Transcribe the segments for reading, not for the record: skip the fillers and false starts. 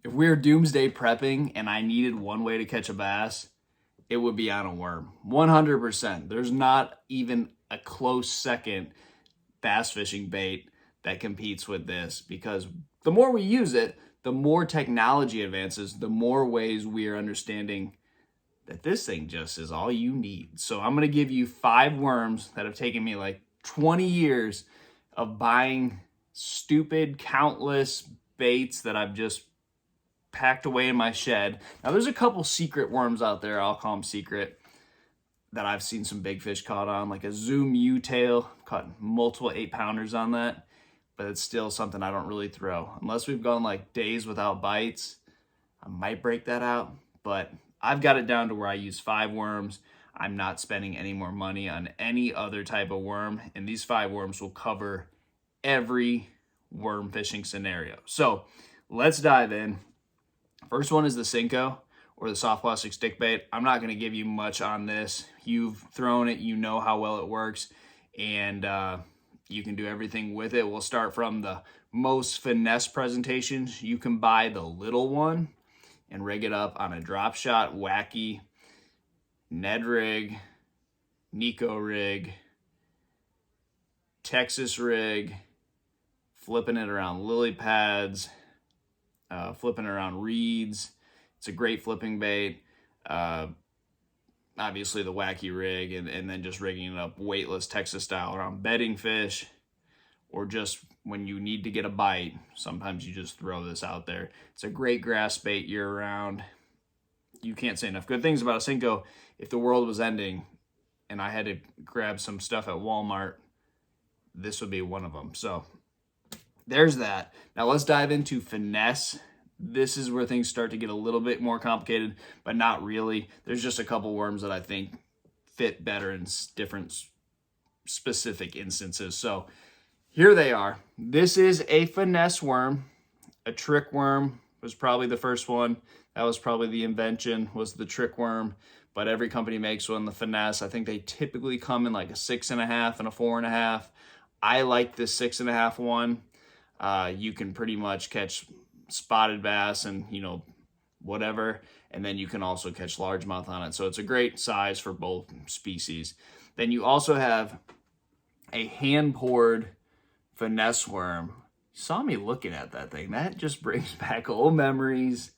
If we were doomsday prepping and I needed one way to catch a bass, it would be on a worm. 100%. There's not even a close second bass fishing bait that competes with this, because the more we use it, the more technology advances, the more ways we are understanding that this thing just is all you need. So I'm going to give you 5 worms that have taken me like 20 years of buying stupid, countless baits that I've just packed away in my shed. Now, there's a couple secret worms out there, I'll call them secret, that I've seen some big fish caught on, like a Zoom U-tail. Caught multiple 8-pounders on that, but it's still something I don't really throw. Unless we've gone like days without bites, I might break that out, but I've got it down to where I use 5 worms. I'm not spending any more money on any other type of worm, and these 5 worms will cover every worm fishing scenario. So let's dive in. First one is the Senko, or the soft plastic stick bait. I'm not going to give you much on this. You've thrown it, you know how well it works, and you can do everything with it. We'll start from the most finesse presentations. You can buy the little one and rig it up on a drop shot, wacky, Ned rig, Nico rig, Texas rig, flipping it around lily pads, flipping it around reeds. It's a great flipping bait. Obviously the wacky rig, and then just rigging it up weightless Texas style around bedding fish, or just when you need to get a bite, sometimes you just throw this out there. It's a great grass bait year round. You can't say enough good things about a Senko. If the world was ending and I had to grab some stuff at Walmart, this would be one of them. So there's that. Now let's dive into finesse. This is where things start to get a little bit more complicated, but not really. There's just a couple worms that I think fit better in different specific instances. So here they are. This is a finesse worm. A trick worm was probably the first one. That was probably the invention, was the trick worm. But every company makes one. The finesse, I think they typically come in like a 6.5 and a 4.5. I like this 6.5 one. You can pretty much catch spotted bass and, whatever. And then you can also catch largemouth on it. So it's a great size for both species. Then you also have a hand-poured finesse worm. You saw me looking at that thing. That just brings back old memories.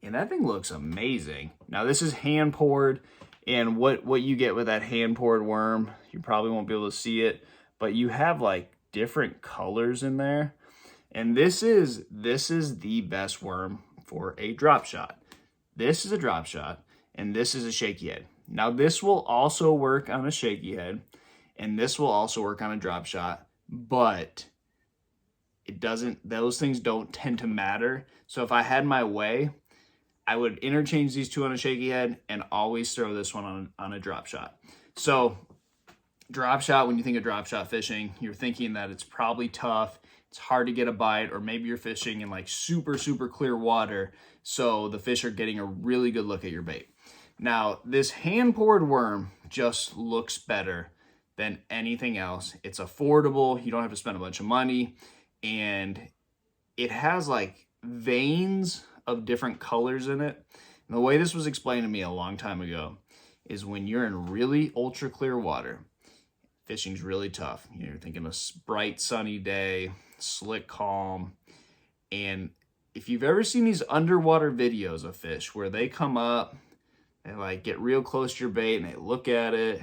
And that thing looks amazing. Now this is hand-poured. And what you get with that hand-poured worm, you probably won't be able to see it, but you have like different colors in there. And this is the best worm for a drop shot. This is a drop shot, and this is a shaky head. Now this will also work on a shaky head, and this will also work on a drop shot, but those things don't tend to matter. So if I had my way, I would interchange these two on a shaky head and always throw this one on a drop shot. So drop shot, when you think of drop shot fishing, you're thinking that it's probably tough. It's hard to get a bite, or maybe you're fishing in like super, super clear water, so the fish are getting a really good look at your bait. Now, this hand-poured worm just looks better than anything else. It's affordable. You don't have to spend a bunch of money, and it has like veins of different colors in it. And the way this was explained to me a long time ago is when you're in really ultra clear water, fishing's really tough. You're thinking a bright sunny day, slick calm, and if you've ever seen these underwater videos of fish where they come up and like get real close to your bait and they look at it,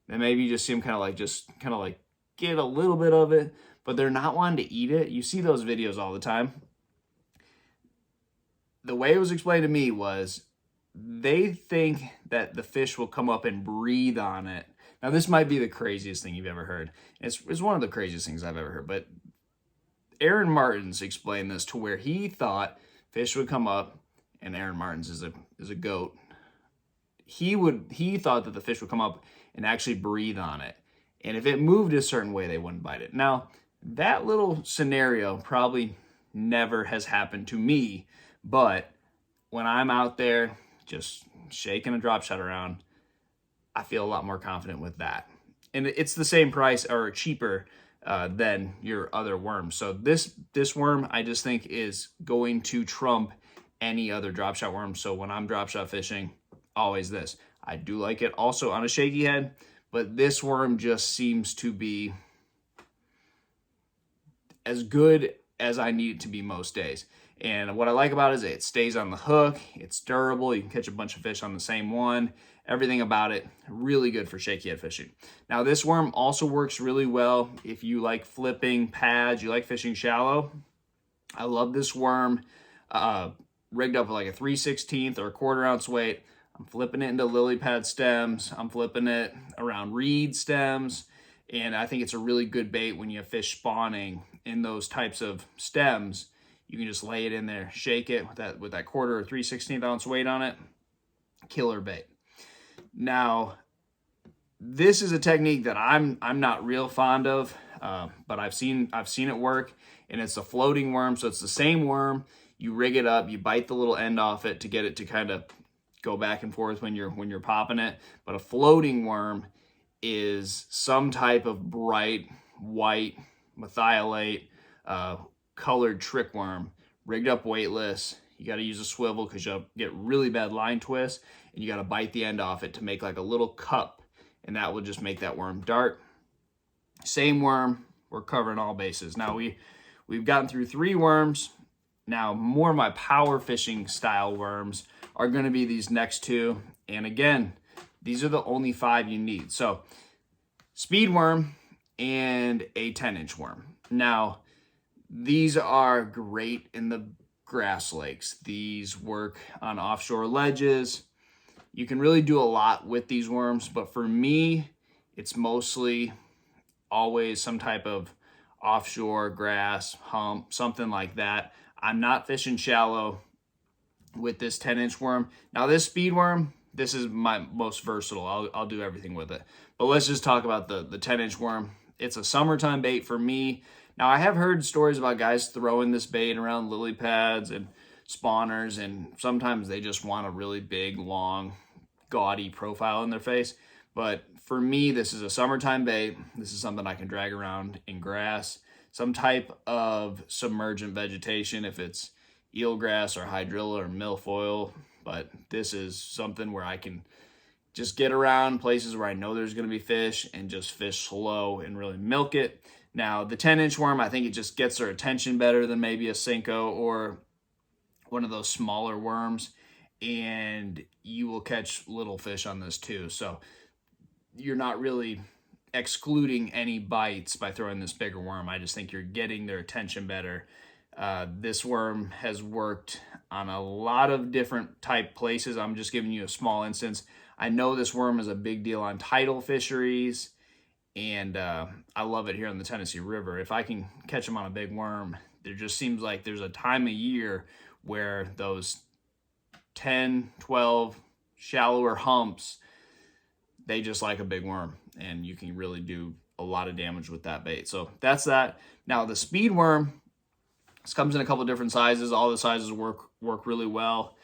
then maybe you just see them kind of like get a little bit of it, but they're not wanting to eat it. You see those videos all the time. The way it was explained to me was they think that the fish will come up and breathe on it. Now, this might be the craziest thing you've ever heard. It's one of the craziest things I've ever heard, but Aaron Martens explained this to where he thought fish would come up, and Aaron Martens is a goat. He thought that the fish would come up and actually breathe on it. And if it moved a certain way, they wouldn't bite it. Now, that little scenario probably never has happened to me, but when I'm out there just shaking a drop shot around, I feel a lot more confident with that. And it's the same price or cheaper than your other worms. So this worm, I just think, is going to trump any other drop shot worm. So when I'm drop shot fishing, always this. I do like it also on a shaky head, but this worm just seems to be as good as I need it to be most days. And what I like about it is it stays on the hook, it's durable, you can catch a bunch of fish on the same one. Everything about it, really good for shaky head fishing. Now this worm also works really well if you like flipping pads, you like fishing shallow. I love this worm, rigged up with like a 3/16 or a 1/4 ounce weight. I'm flipping it into lily pad stems, I'm flipping it around reed stems, and I think it's a really good bait when you have fish spawning in those types of stems. You can just lay it in there, shake it with that 1/4 or 3/16 ounce weight on it. Killer bait. Now, this is a technique that I'm not real fond of, but I've seen it work, and it's a floating worm. So it's the same worm. You rig it up, you bite the little end off it to get it to kind of go back and forth when you're popping it. But a floating worm is some type of bright white methylate colored trick worm, rigged up weightless. You got to use a swivel because you'll get really bad line twists, and you got to bite the end off it to make like a little cup, and that will just make that worm dart. Same worm, we're covering all bases. Now we've gotten through 3 worms. Now more of my power fishing style worms are going to be these next 2, and again, these are the only 5 you need. So speed worm and a 10-inch worm. Now these are great in the grass lakes. These work on offshore ledges. You can really do a lot with these worms, but for me, it's mostly always some type of offshore grass, hump, something like that. I'm not fishing shallow with this 10-inch worm. Now this speed worm, this is my most versatile. I'll do everything with it. But let's just talk about the 10-inch worm. It's a summertime bait for me. Now, I have heard stories about guys throwing this bait around lily pads and spawners, and sometimes they just want a really big, long, gaudy profile in their face. But for me, this is a summertime bait. This is something I can drag around in grass, some type of submergent vegetation, if it's eelgrass or hydrilla or milfoil. But this is something where I can just get around places where I know there's going to be fish and just fish slow and really milk it. Now, the 10-inch worm, I think it just gets their attention better than maybe a Senko or one of those smaller worms, and you will catch little fish on this too. So you're not really excluding any bites by throwing this bigger worm. I just think you're getting their attention better. This worm has worked on a lot of different type places. I'm just giving you a small instance. I know this worm is a big deal on tidal fisheries, and I love it here on the Tennessee River. If I can catch them on a big worm, there just seems like there's a time of year where those 10, 12 shallower humps, they just like a big worm, and you can really do a lot of damage with that bait. So that's that. Now the speed worm, this comes in a couple different sizes. All the sizes work really well.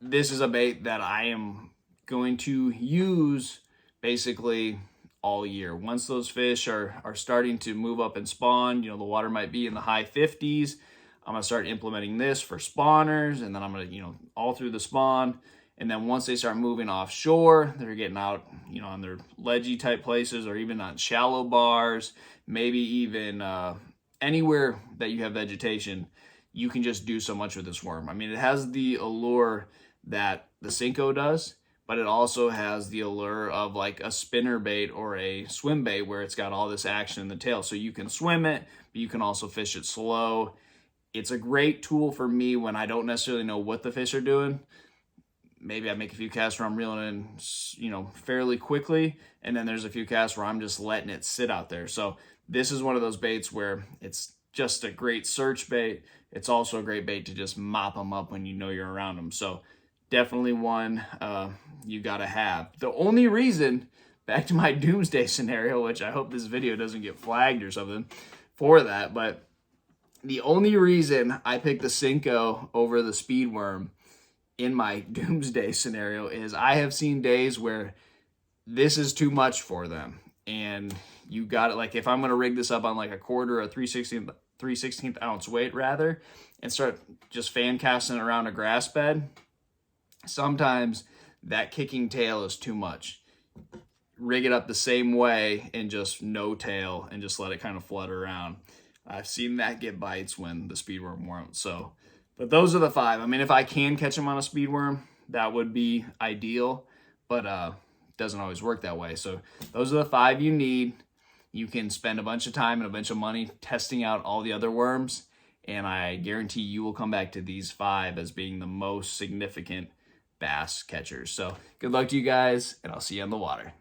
This is a bait that I am going to use basically all year. Once those fish are starting to move up and spawn, you know, the water might be in the high 50s. I'm gonna start implementing this for spawners, and then I'm gonna, you know, all through the spawn. And then once they start moving offshore, they're getting out, you know, on their ledgy type places, or even on shallow bars, maybe even anywhere that you have vegetation, you can just do so much with this worm. I mean, it has the allure that the Senko does, but it also has the allure of like a spinner bait or a swim bait where it's got all this action in the tail. So you can swim it, but you can also fish it slow. It's a great tool for me when I don't necessarily know what the fish are doing. Maybe I make a few casts where I'm reeling in, you know, fairly quickly, and then there's a few casts where I'm just letting it sit out there. So this is one of those baits where it's just a great search bait. It's also a great bait to just mop them up when you know you're around them. So definitely one you gotta have. The only reason, back to my doomsday scenario, which I hope this video doesn't get flagged or something for that, but the only reason I picked the Senko over the speed worm in my doomsday scenario is I have seen days where this is too much for them, and you got it. Like if I'm going to rig this up on like a 1/4 or 3/16 3/16 ounce weight rather, and start just fan casting it around a grass bed, sometimes that kicking tail is too much. Rig it up the same way and just no tail and just let it kind of flutter around. I've seen that get bites when the speedworm won't. So, but those are the 5. I mean, if I can catch them on a speedworm, that would be ideal, but it doesn't always work that way. So those are the 5 you need. You can spend a bunch of time and a bunch of money testing out all the other worms, and I guarantee you will come back to these 5 as being the most significant bass catchers. So good luck to you guys, and I'll see you on the water.